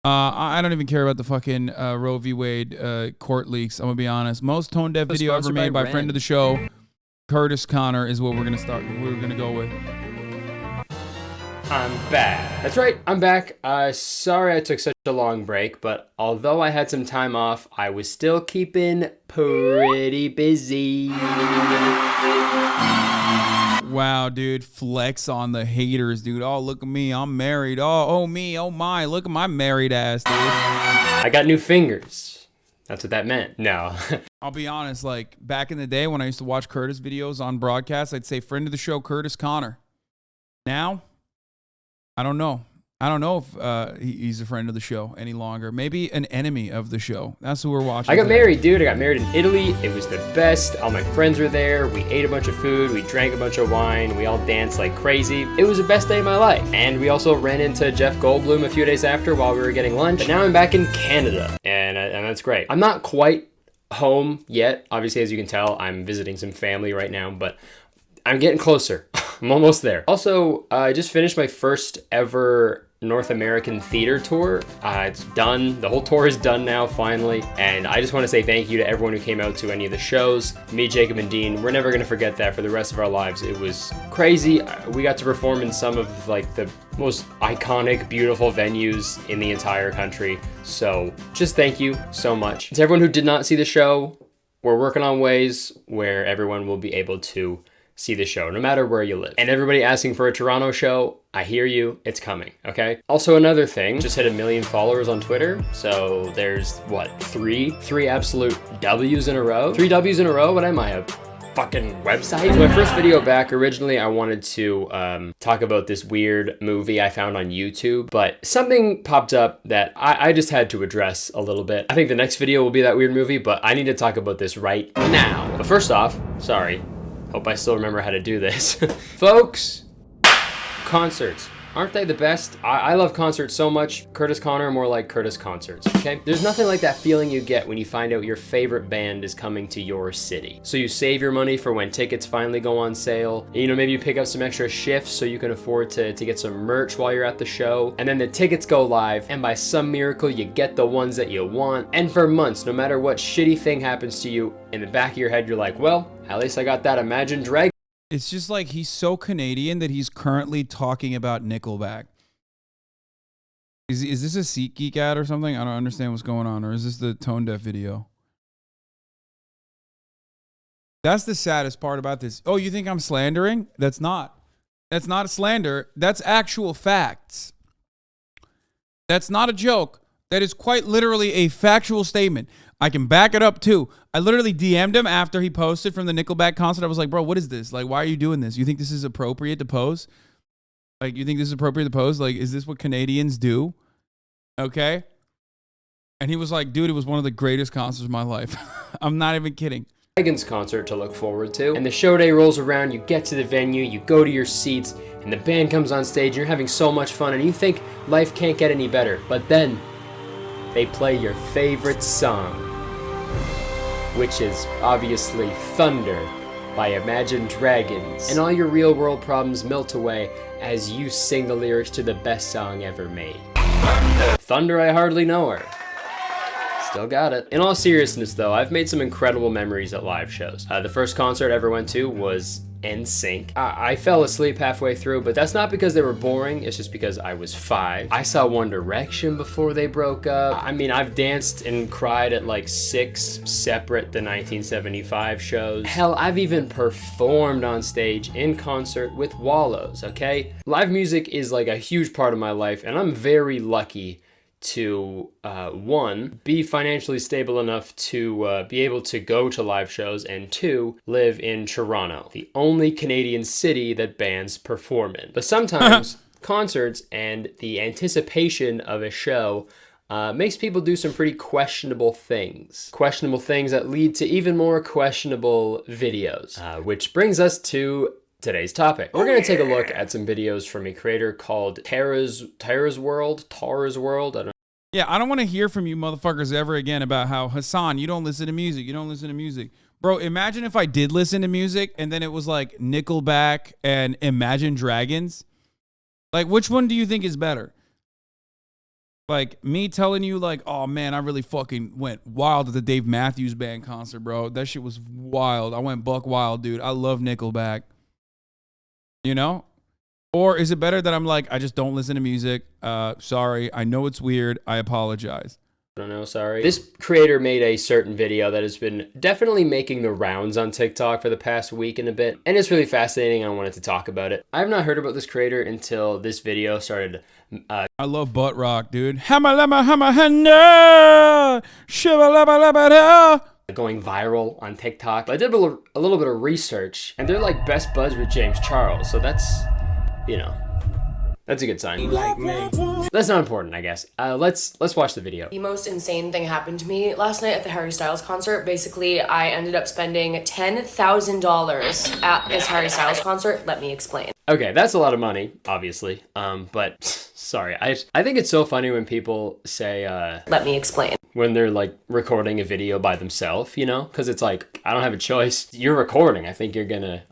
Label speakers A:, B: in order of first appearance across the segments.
A: I don't even care about the fucking Roe v. Wade court leaks. I'm gonna be honest. Most tone deaf video ever made by friend of the show, Curtis Connor, is what we're gonna go with.
B: I'm back. That's right, I'm back. Sorry I took such a long break, but although I had some time off, I was still keeping pretty busy.
A: Wow, dude, flex on the haters, dude. Oh, look at me, I'm married. Oh me, oh my, look at my married ass, dude.
B: I got new fingers. That's what that meant. No.
A: I'll be honest, like back in the day when I used to watch Curtis videos on broadcast, I'd say friend of the show, Curtis Connor. Now, I don't know. I don't know if he's a friend of the show any longer. Maybe an enemy of the show. That's who we're watching.
B: I got married, dude. I got married in Italy. It was the best. All my friends were there. We ate a bunch of food. We drank a bunch of wine. We all danced like crazy. It was the best day of my life. And we also ran into Jeff Goldblum a few days after while we were getting lunch. But now I'm back in Canada, and that's great. I'm not quite home yet. Obviously, as you can tell, I'm visiting some family right now, but I'm getting closer. I'm almost there. Also, I just finished my first ever North American theater tour. It's done. The whole tour is done now, finally. And I just want to say thank you to everyone who came out to any of the shows. Me, Jacob, and Dean, we're never going to forget that for the rest of our lives. It was crazy. We got to perform in some of like the most iconic, beautiful venues in the entire country. So just thank you so much. To everyone who did not see the show, we're working on ways where everyone will be able to see the show, no matter where you live. And everybody asking for a Toronto show, I hear you, it's coming, okay? Also, another thing, just hit 1 million followers on Twitter, so there's, what, three absolute W's in a row? 3 W's in a row? What am I, a fucking website? So my first video back, originally I wanted to talk about this weird movie I found on YouTube, but something popped up that I just had to address a little bit. I think the next video will be that weird movie, but I need to talk about this right now. But first off, sorry. Hope I still remember how to do this. Folks, concerts. Aren't they the best? I love concerts so much. Curtis Connor, more like Curtis Concerts, okay? There's nothing like that feeling you get when you find out your favorite band is coming to your city. So you save your money for when tickets finally go on sale. You know, maybe you pick up some extra shifts so you can afford to get some merch while you're at the show. And then the tickets go live, and by some miracle, you get the ones that you want. And for months, no matter what shitty thing happens to you, in the back of your head, you're like, well, at least I got that Imagine Dragon.
A: It's just like he's so Canadian that he's currently talking about Nickelback. Is this a SeatGeek ad or something? I don't understand what's going on. Or is this the tone deaf video? That's the saddest part about this. Oh, you think I'm slandering? That's not. That's not a slander. That's actual facts. That's not a joke. That is quite literally a factual statement. I can back it up too. I literally DM'd him after he posted from the Nickelback concert. I was like, bro, what is this? Like, why are you doing this? You think this is appropriate to post? Like, you think this is appropriate to post? Like, is this what Canadians do? Okay. And he was like, dude, it was one of the greatest concerts of my life. I'm not even kidding.
B: Dragon's concert to look forward to. And the show day rolls around, you get to the venue, you go to your seats, and the band comes on stage, and you're having so much fun, and you think life can't get any better. But then they play your favorite song, which is obviously Thunder by Imagine Dragons. And all your real world problems melt away as you sing the lyrics to the best song ever made. Thunder, I hardly know her. Still got it. In all seriousness though, I've made some incredible memories at live shows. The first concert I ever went to was NSYNC. I fell asleep halfway through, but that's not because they were boring, it's just because I was 5. I saw One Direction before they broke up. I mean, I've danced and cried at like 6 separate The 1975 shows. Hell, I've even performed on stage in concert with Wallows, okay? Live music is like a huge part of my life, and I'm very lucky to, one, be financially stable enough to be able to go to live shows, and 2, live in Toronto, the only Canadian city that bands perform in. But sometimes concerts and the anticipation of a show makes people do some pretty questionable things. Questionable things that lead to even more questionable videos, which brings us to today's topic. We're gonna take a look at some videos from a creator called Tara's World. I don't
A: Yeah, I don't want to hear from you motherfuckers ever again about how, Hasan, you don't listen to music. You don't listen to music. Bro, imagine if I did listen to music and then it was like Nickelback and Imagine Dragons. Like, which one do you think is better? Like me telling you, like, oh man, I really fucking went wild at the Dave Matthews Band concert, bro. That shit was wild. I went buck wild, dude. I love Nickelback. You know? Or is it better that I'm like, I just don't listen to music? Sorry. I know it's weird. I apologize.
B: I don't know, sorry. This creator made a certain video that has been definitely making the rounds on TikTok for the past week and a bit, and it's really fascinating. I wanted to talk about it. I have not heard about this creator until this video started.
A: I love butt rock, dude. Going
B: viral on TikTok. I did a little bit of research, and they're like best buds with James Charles, so that's, you know, that's a good sign.
C: Like me.
B: That's not important, I guess. Let's watch the video.
D: The most insane thing happened to me last night at the Harry Styles concert. Basically, I ended up spending $10,000 at this Harry Styles concert. Let me explain.
B: Okay, that's a lot of money, obviously. But sorry, I think it's so funny when people say,
D: let me explain.
B: When they're like recording a video by themselves, you know, because it's like, I don't have a choice. You're recording. I think you're gonna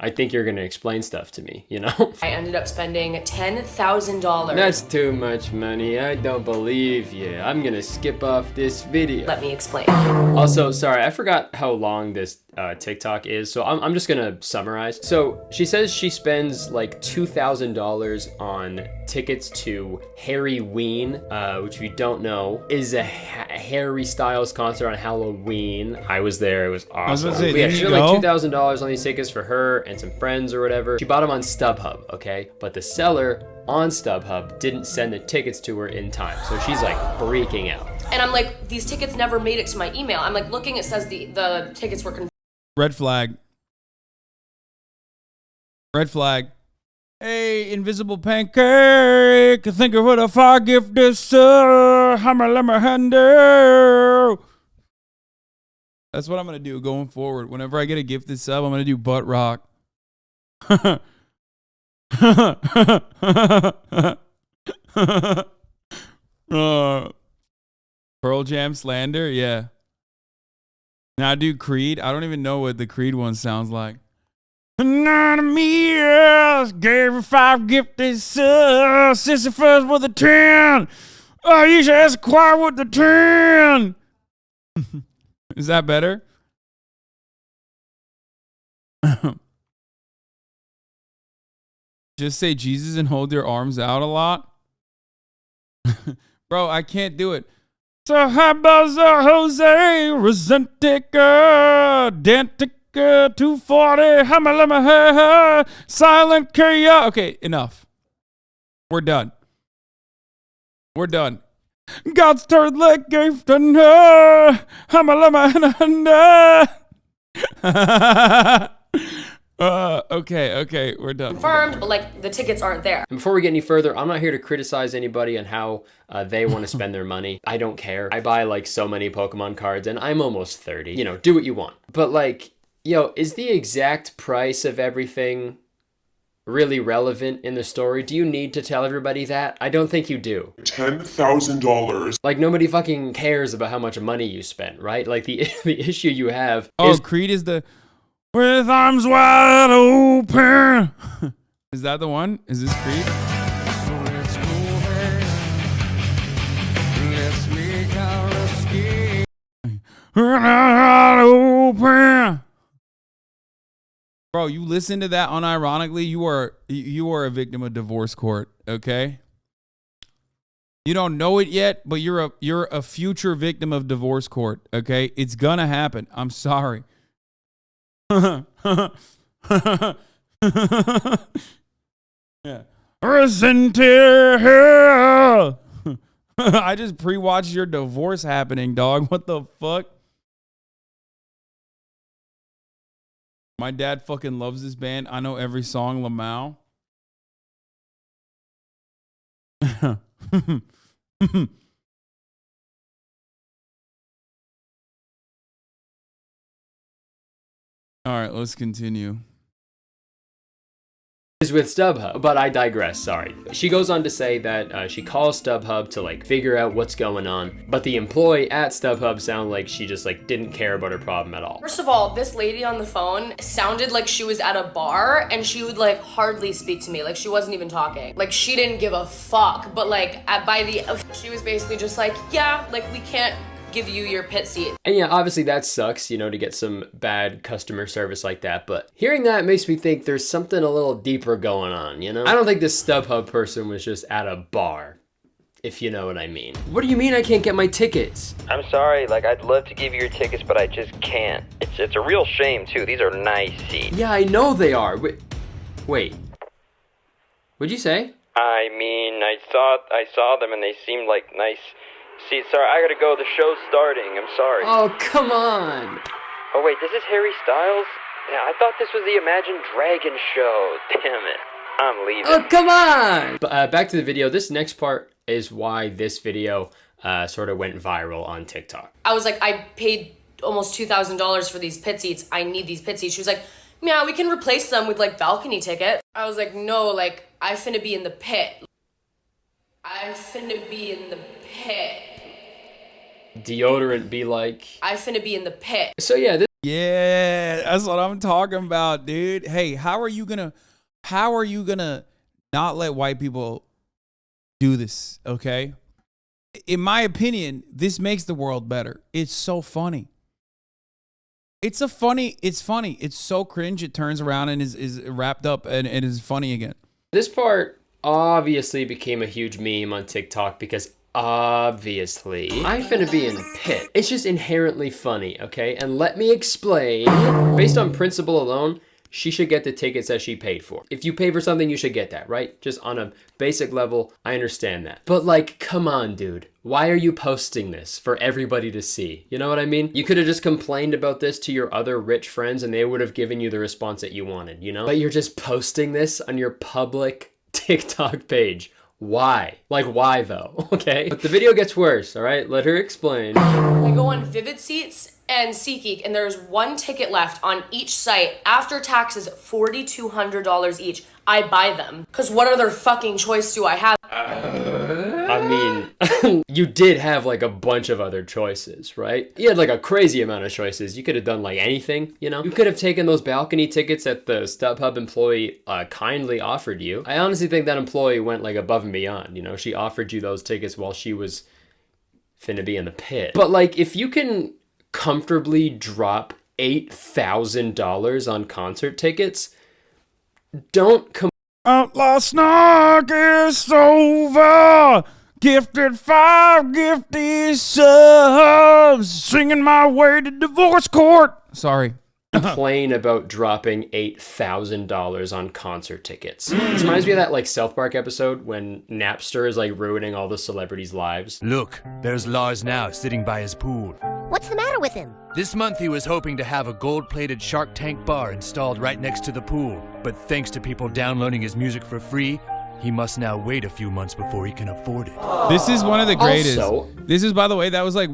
B: explain stuff to me, you know.
D: I ended up spending $10,000.
B: That's too much money. I don't believe you. I'm gonna skip off this video.
D: Let me explain.
B: Also, sorry, I forgot how long this TikTok is, so I'm just gonna summarize. So she says she spends like $2,000 on tickets to Harry Ween, which if you don't know, is a Harry Styles concert on Halloween. I was there, it was awesome. She spent like $2,000 on these tickets for her and some friends or whatever. She bought them on StubHub, okay? But the seller on StubHub didn't send the tickets to her in time, so she's like freaking out.
D: And I'm like, these tickets never made it to my email. I'm like looking, it says the tickets were confirmed.
A: Red flag. Red flag. Hey, invisible pancake. Think of what if I give this hammer lemmer hander. That's what I'm gonna do going forward. Whenever I get a gifted sub, I'm gonna do butt rock. Pearl Jam slander, yeah. Now do Creed. I don't even know what the Creed one sounds like. None of me else gave her 5 gifted subs. Sisyphus with a 10. Oh, you should ask choir with the 10. Is that better? Just say Jesus and hold your arms out a lot. Bro, I can't do it. So how about Jose Resentica Dantica 240 Hamalama Silent Kaya. Okay, enough. We're done. We're done. God's third leg gave to her Hamalama. Okay, we're done.
D: Confirmed, but like the tickets aren't there.
B: And before we get any further, I'm not here to criticize anybody on how they want to spend their money. I don't care. I buy like so many Pokemon cards and I'm almost 30. You know, do what you want. But like, yo, is the exact price of everything really relevant in the story? Do you need to tell everybody that? I don't think you do.
C: $10,000.
B: Like nobody fucking cares about how much money you spent, right? Like the issue you have
A: is
B: Creed
A: is the with arms wide open. Is that the one? Is this Creed? So let's go ahead. Let's make our escape. Wide open. Bro, you listen to that unironically, you are a victim of divorce court, okay? You don't know it yet, but you're a future victim of divorce court, okay? It's gonna happen. I'm sorry. Yeah. I just pre-watched your divorce happening, dog. What the fuck? My dad fucking loves this band. I know every song, Lamau. All right, let's continue.
B: is with StubHub, but I digress, sorry. She goes on to say that she calls StubHub to like figure out what's going on, but the employee at StubHub sounded like she just like didn't care about her problem at all.
D: First of all, this lady on the phone sounded like she was at a bar and she would like hardly speak to me, like she wasn't even talking. Like she didn't give a fuck, but like she was basically just like, yeah, like we can't give you your pit seat.
B: And yeah, obviously that sucks, you know, to get some bad customer service like that, but hearing that makes me think there's something a little deeper going on, you know? I don't think this StubHub person was just at a bar, if you know what I mean. What do you mean I can't get my tickets?
E: I'm sorry, like I'd love to give you your tickets, but I just can't. It's a real shame too. These are nice seats.
B: Yeah, I know they are. Wait. What'd you say?
E: I mean, I saw them and they seemed like nice seats. Sorry, I gotta go. The show's starting. I'm sorry.
B: Oh, come on.
E: Oh wait, this is Harry Styles? Yeah, I thought this was the Imagine Dragon show. Damn it. I'm leaving.
B: Oh, come on. But back to the video. This next part is why this video sort of went viral on TikTok.
D: I was like, I paid almost $2,000 for these pit seats. I need these pit seats. She was like, yeah, we can replace them with like balcony tickets. I was like, no, like I finna be in the pit. I finna be in the pit.
B: Deodorant be like,
D: I finna be in the pit.
B: So yeah,
A: Yeah, that's what I'm talking about, dude. Hey, how are you gonna not let white people do this, okay? In my opinion, this makes the world better. It's so funny. It's funny. It's so cringe. It turns around and is wrapped up and is funny again.
B: This part obviously became a huge meme on TikTok because obviously I finna be in the pit. It's just inherently funny, okay? And let me explain. Based on principle alone, she should get the tickets that she paid for. If you pay for something, you should get that, right? Just on a basic level, I understand that. But like, come on, dude. Why are you posting this for everybody to see? You know what I mean? You could have just complained about this to your other rich friends and they would have given you the response that you wanted, you know? But you're just posting this on your public TikTok page. Why? Like, why though? Okay? But the video gets worse, all right? Let her explain.
D: I go on Vivid Seats and SeatGeek, and there's one ticket left on each site. After taxes, $4,200 each. I buy them. Because what other fucking choice do I have?
B: I mean, you did have like a bunch of other choices, right? You had like a crazy amount of choices. You could have done like anything, you know? You could have taken those balcony tickets that the StubHub employee kindly offered you. I honestly think that employee went like above and beyond, you know? She offered you those tickets while she was finna be in the pit. But like, if you can comfortably drop $8,000 on concert tickets, don't
A: Outlaw Snark is over. Gifted 5 gifted subs. Singing my way to divorce court. Sorry.
B: complain about dropping $8,000 on concert tickets. This reminds me of that like South Park episode when Napster is like ruining all the celebrities' lives.
F: Look, there's Lars now sitting by his pool.
G: What's the matter with him?
F: This month he was hoping to have a gold-plated Shark Tank bar installed right next to the pool. But thanks to people downloading his music for free, he must now wait a few months before he can afford it.
A: This is one of the greatest.
B: Also,
A: this is, by the way, that was like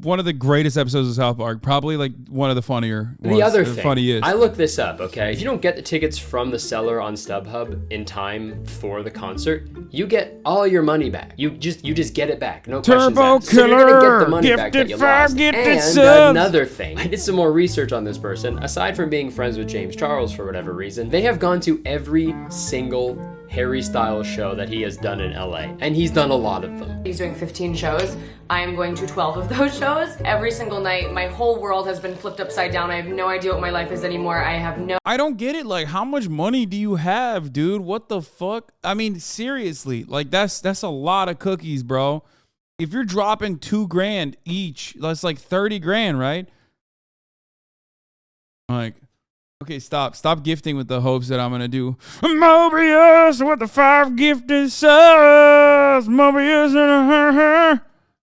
A: one of the greatest episodes of South Park. Probably like one of the funnier ones.
B: the other thing,
A: funniest.
B: I looked this up, okay? If you don't get the tickets from the seller on StubHub in time for the concert, you get all your money back. You just get it back. No questions
A: Turbo
B: asked. So you're gonna get the
A: Killer,
B: money back that you
A: gifted 5
B: lost.
A: gifted
B: And
A: subs.
B: another thing, I did some more research on this person. Aside from being friends with James Charles for whatever reason, they have gone to every single Harry Styles show that he has done in LA, and he's done a lot of them.
D: He's doing 15 shows. I am going to 12 of those shows. Every single night, my whole world has been flipped upside down. I have no idea what my life is anymore.
A: I don't get it. Like, how much money do you have, dude? What the fuck? I mean, seriously, like that's a lot of cookies, bro. If you're dropping $2,000 each, that's like 30 grand, right? Like, okay, stop gifting with the hopes that I'm gonna do Mobius with the 5 gifted subs. Mobius and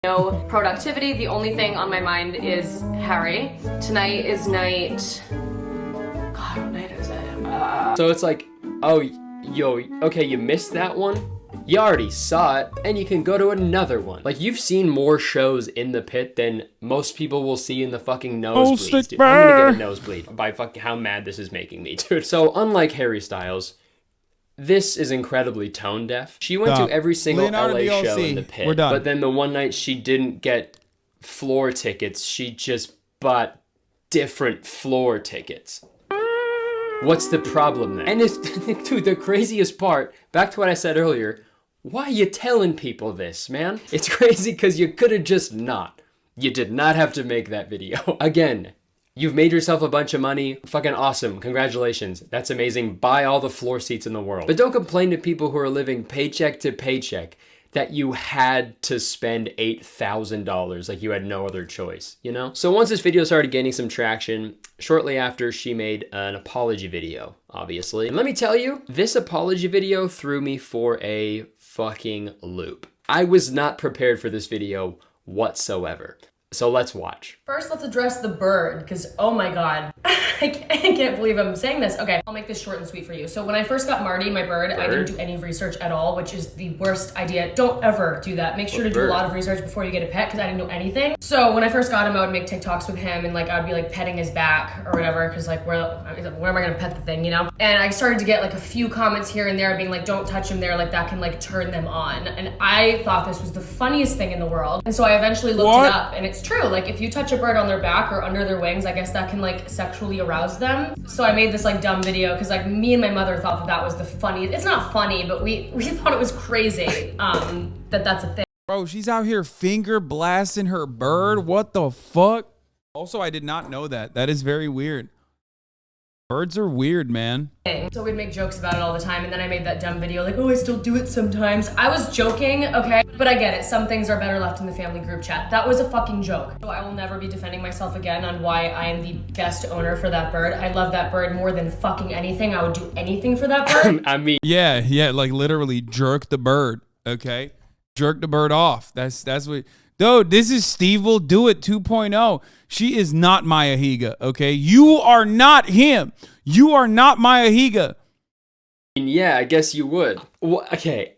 D: No productivity. The only thing on my mind is Harry. Tonight is night. God, what night is it?
B: So it's like, oh, yo, okay, you missed that one? You already saw it, and you can go to another one. Like, you've seen more shows in the pit than most people will see in the fucking nosebleeds, dude. I'm gonna get a nosebleed by fucking how mad this is making me, dude. So, unlike Harry Styles, This is incredibly tone deaf. She went to every single
A: Leonardo
B: LA
A: DLC.
B: show in the pit.
A: We're done.
B: But then the one night she didn't get floor tickets, she just bought different floor tickets. What's the problem then? And it's, dude, the craziest part, back to what I said earlier, why are you telling people this, man? It's crazy because you could have just not. You did not have to make that video. Again, you've made yourself a bunch of money. Fucking awesome. Congratulations. That's amazing. Buy all the floor seats in the world. But don't complain to people who are living paycheck to paycheck that you had to spend $8,000 like you had no other choice, you know? So once this video started gaining some traction, shortly after she made an apology video, obviously. And let me tell you, this apology video threw me for a fucking loop. I was not prepared for this video whatsoever. So let's watch.
D: First, let's address the bird, because oh my god, I can't believe I'm saying this. Okay, I'll make this short and sweet for you. So when I first got Marty, my bird, I didn't do any research at all, which is the worst idea. Don't ever do that. Make sure to do a lot of research before you get a pet, because I didn't know anything. So when I first got him, I would make TikToks with him, and like I would be like petting his back or whatever, because like where am I gonna pet the thing, you know? And I started to get like a few comments here and there being like, don't touch him there, like that can like turn them on. And I thought this was the funniest thing in the world. And so I eventually looked it up, and it's true. Like if you touch a bird on their back or under their wings, I guess that can like sexually arouse them. So I made this like dumb video because like me and my mother thought that was the funniest. It's not funny, but we thought it was crazy that's a thing.
A: Bro, she's out here finger blasting her bird. What the fuck? Also, I did not know that. That is very weird. Birds are weird, man.
D: So we'd make jokes about it all the time, and then I made that dumb video like, oh, I still do it sometimes. I was joking, okay? But I get it. Some things are better left in the family group chat. That was a fucking joke. So I will never be defending myself again on why I am the best owner for that bird. I love that bird more than fucking anything. I would do anything for that bird.
B: I mean,
A: yeah, like literally jerk the bird, okay? Jerk the bird off. That's what... Dude, this is Steve Will Do It 2.0. She is not Maya Higa, okay? You are not him. You are not Maya Higa.
B: Yeah, I guess you would. Well, okay.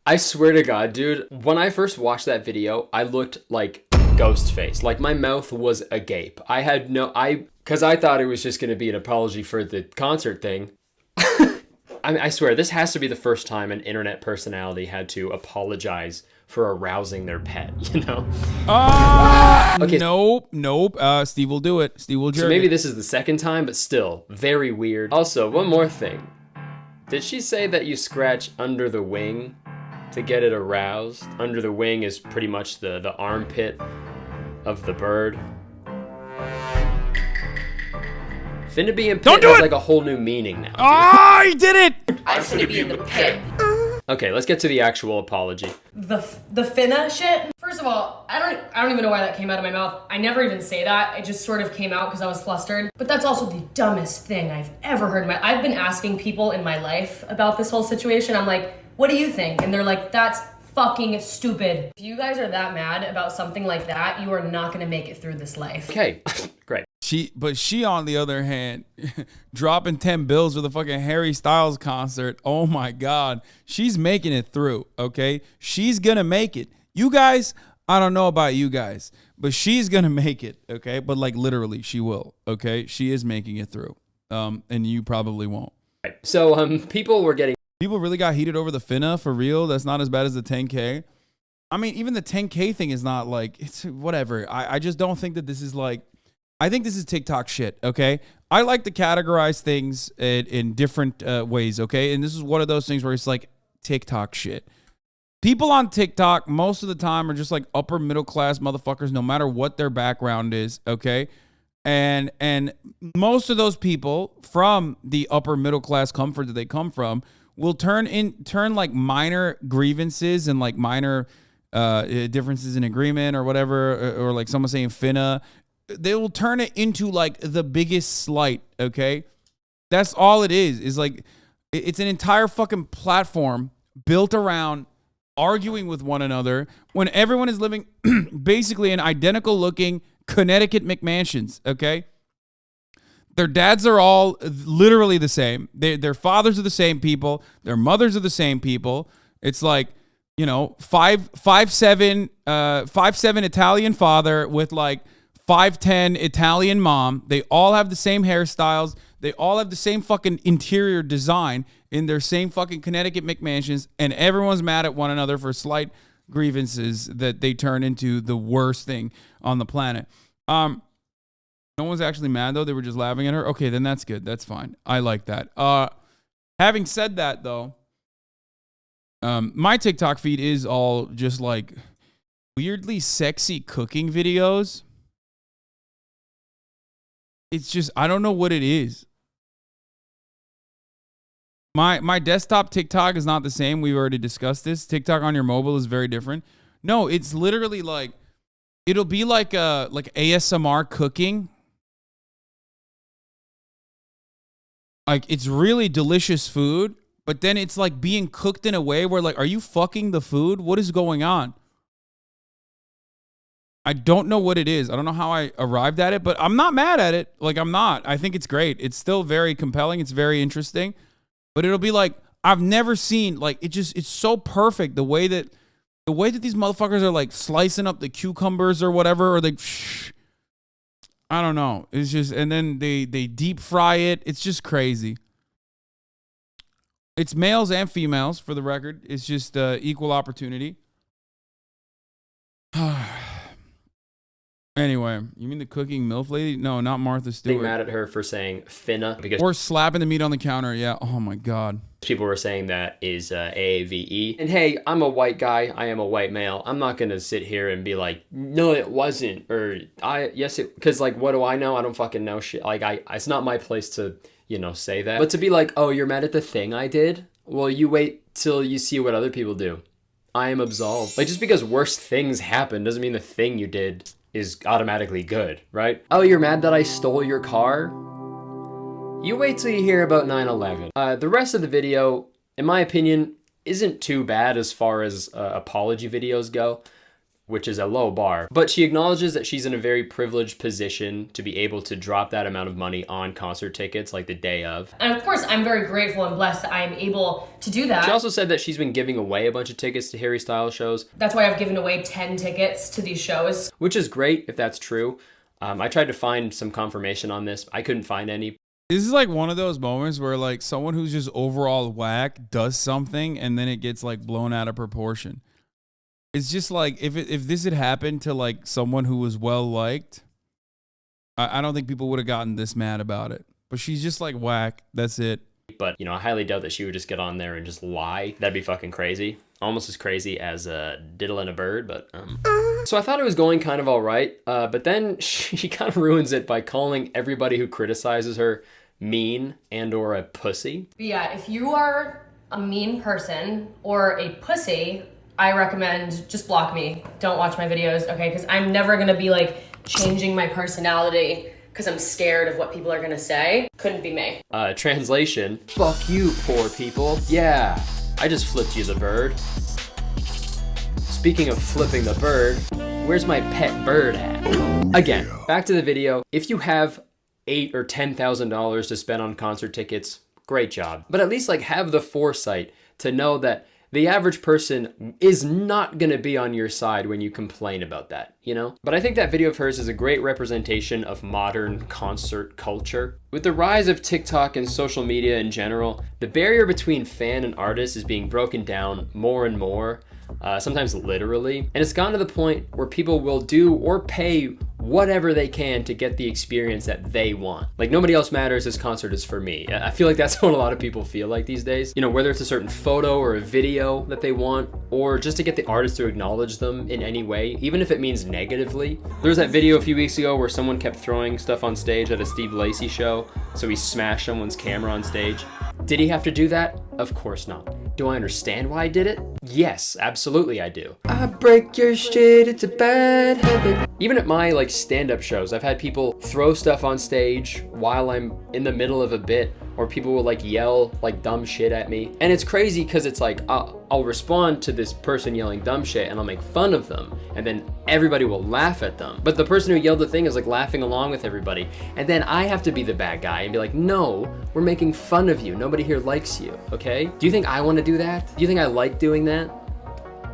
B: I swear to God, dude, when I first watched that video, I looked like Ghostface. Like my mouth was agape. Because I thought it was just going to be an apology for the concert thing. I swear, this has to be the first time an internet personality had to apologize for arousing their pet, you know?
A: Okay. Nope. Steve Will Do It. Steve Will jerk.
B: So maybe this is the second time, but still, very weird. Also, one more thing. Did she say that you scratch under the wing to get it aroused? Under the wing is pretty much the armpit of the bird. Finna be in pit has like a whole new meaning now.
A: Oh, he did it!
D: I'm finna be in the pit.
B: Okay, let's get to the actual apology.
D: The finna shit? First of all, I don't even know why that came out of my mouth. I never even say that. It just sort of came out because I was flustered. But that's also the dumbest thing I've ever heard. I've been asking people in my life about this whole situation. I'm like, what do you think? And they're like, that's fucking stupid. If you guys are that mad about something like that, you are not gonna make it through this life.
B: Okay, great.
A: She on the other hand, dropping 10 bills with a fucking Harry Styles concert. Oh my God. She's making it through, okay? She's gonna make it. You guys, I don't know about you guys, but she's gonna make it, okay? But like literally, she will, okay? She is making it through. And you probably won't.
B: Right. So people
A: really got heated over the finna, for real. That's not as bad as the 10K. I mean, even the 10K thing is not like, it's whatever. I just don't think that this is like, I think this is TikTok shit, okay? I like to categorize things in different ways, okay? And this is one of those things where it's like TikTok shit. People on TikTok most of the time are just like upper middle class motherfuckers, no matter what their background is, okay? And most of those people from the upper middle class comfort that they come from will turn like minor grievances and like minor differences in agreement or whatever, or like someone saying finna. They will turn it into like the biggest slight, okay? That's all it is like, it's an entire fucking platform built around arguing with one another when everyone is living basically in identical looking Connecticut McMansions, okay? Their dads are all literally the same. Their fathers are the same people. Their mothers are the same people. It's like, you know, 5'7" Italian father with like 5'10" Italian mom. They all have the same hairstyles. They all have the same fucking interior design in their same fucking Connecticut McMansions, and everyone's mad at one another for slight grievances that they turn into the worst thing on the planet. No one's actually mad though. They were just laughing at her. Okay, then that's good. That's fine. I like that. Having said that though, my TikTok feed is all just like weirdly sexy cooking videos. It's just, I don't know what it is. My desktop TikTok is not the same. We've already discussed this. TikTok on your mobile is very different. No, it's literally like, it'll be like ASMR cooking. Like, it's really delicious food, but then it's like being cooked in a way where like, are you fucking the food? What is going on? I don't know what it is. I don't know how I arrived at it, but I'm not mad at it. Like, I'm not. I think it's great. It's still very compelling. It's very interesting. But it'll be like, I've never seen, like, it's so perfect the way that these motherfuckers are like slicing up the cucumbers or whatever, or like, I don't know. It's just, and then they deep fry it. It's just crazy. It's males and females, for the record. It's just equal opportunity. Anyway, you mean the cooking MILF lady? No, not Martha Stewart.
B: Being mad at her for saying finna because
A: or slapping the meat on the counter. Yeah. Oh my God.
B: People were saying that is AAVE. And hey, I'm a white guy. I am a white male. I'm not gonna sit here and be like, no, it wasn't, or yes, it. Because like, what do I know? I don't fucking know shit. Like, it's not my place to say that. But to be like, oh, you're mad at the thing I did? Well, you wait till you see what other people do. I am absolved. Like, just because worse things happen doesn't mean the thing you did is automatically good, right? Oh, you're mad that I stole your car? You wait till you hear about 9/11. The rest of the video, in my opinion, isn't too bad as far as apology videos go, which is a low bar. But she acknowledges that she's in a very privileged position to be able to drop that amount of money on concert tickets like the day of.
D: And of course, I'm very grateful and blessed that I'm able to do that.
B: She also said that she's been giving away a bunch of tickets to Harry Styles shows.
D: That's why I've given away 10 tickets to these shows.
B: Which is great if that's true. I tried to find some confirmation on this. I couldn't find any.
A: This is like one of those moments where like someone who's just overall whack does something and then it gets like blown out of proportion. It's just like if this had happened to like someone who was well liked, I don't think people would have gotten this mad about it. But she's just like whack. That's it.
B: But I highly doubt that she would just get on there and just lie. That'd be fucking crazy. Almost as crazy as diddling a bird. But so I thought it was going kind of all right. But then she kind of ruins it by calling everybody who criticizes her mean and or a pussy.
D: But yeah, if you are a mean person or a pussy, I recommend just block me. Don't watch my videos, okay? Because I'm never gonna be like changing my personality because I'm scared of what people are gonna say. Couldn't be me.
B: Translation, fuck you, poor people. Yeah, I just flipped you the bird. Speaking of flipping the bird, where's my pet bird at? Again, back to the video. If you have $8,000 or $10,000 to spend on concert tickets, great job. But at least like have the foresight to know that the average person is not gonna be on your side when you complain about that, But I think that video of hers is a great representation of modern concert culture. With the rise of TikTok and social media in general, the barrier between fan and artist is being broken down more and more, sometimes literally. And it's gotten to the point where people will do or pay whatever they can to get the experience that they want. Like, nobody else matters, this concert is for me. I feel like that's what a lot of people feel like these days. Whether it's a certain photo or a video that they want, or just to get the artist to acknowledge them in any way, even if it means negatively. There was that video a few weeks ago where someone kept throwing stuff on stage at a Steve Lacy show, so he smashed someone's camera on stage. Did he have to do that? Of course not. Do I understand why I did it? Yes, absolutely I do. I break your shit, it's a bad habit. Even at my stand-up shows, I've had people throw stuff on stage while I'm in the middle of a bit, or people will yell dumb shit at me. And it's crazy because it's I'll respond to this person yelling dumb shit and I'll make fun of them, and then everybody will laugh at them. But the person who yelled the thing is laughing along with everybody. And then I have to be the bad guy and be like, no, we're making fun of you. Nobody here likes you, okay? Do you think I want to do that? Do you think I like doing that?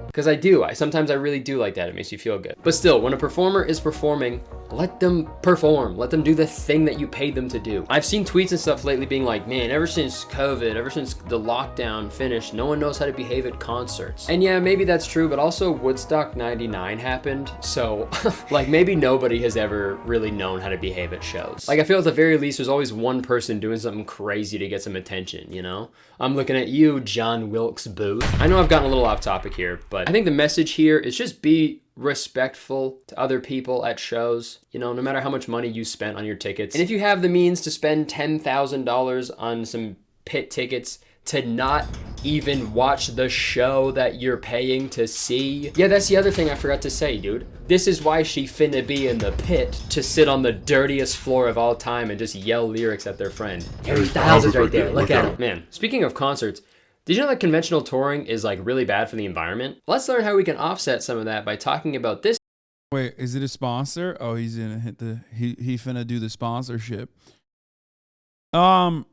B: Because I do. Sometimes I really do like that. It makes you feel good. But still, when a performer is performing, let them perform. Let them do the thing that you paid them to do. I've seen tweets and stuff lately being like, man, ever since COVID, ever since the lockdown finished, no one knows how to behave at concerts. And yeah, maybe that's true, but also Woodstock 99 happened. So like maybe nobody has ever really known how to behave at shows. Like I feel at the very least, there's always one person doing something crazy to get some attention, you know? I'm looking at you, John Wilkes Booth. I know I've gotten a little off topic here, but I think the message here is just be respectful to other people at shows, you know, no matter how much money you spent on your tickets. And if you have the means to spend $10,000 on some pit tickets to not even watch the show that you're paying to see. Yeah, that's the other thing I forgot to say, dude. This is why she finna be in the pit, to sit on the dirtiest floor of all time and just yell lyrics at their friend. Harry Styles is right there, look at him. Man, speaking of concerts, did you know that conventional touring is like really bad for the environment? Let's learn how we can offset some of that by talking about this.
A: Wait, is it a sponsor? Oh, he's gonna hit the he finna do the sponsorship. A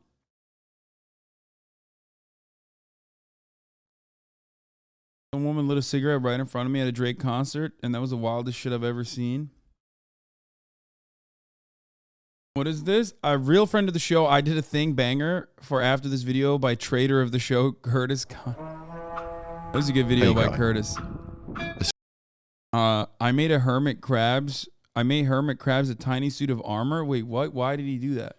A: woman lit a cigarette right in front of me at a Drake concert, and that was the wildest shit I've ever seen. What is this? A real friend of the show. I did a thing banger for after this video by Trader of the show, Curtis. That was a good video by Curtis. I made hermit crabs a tiny suit of armor. Wait, what? Why did he do that?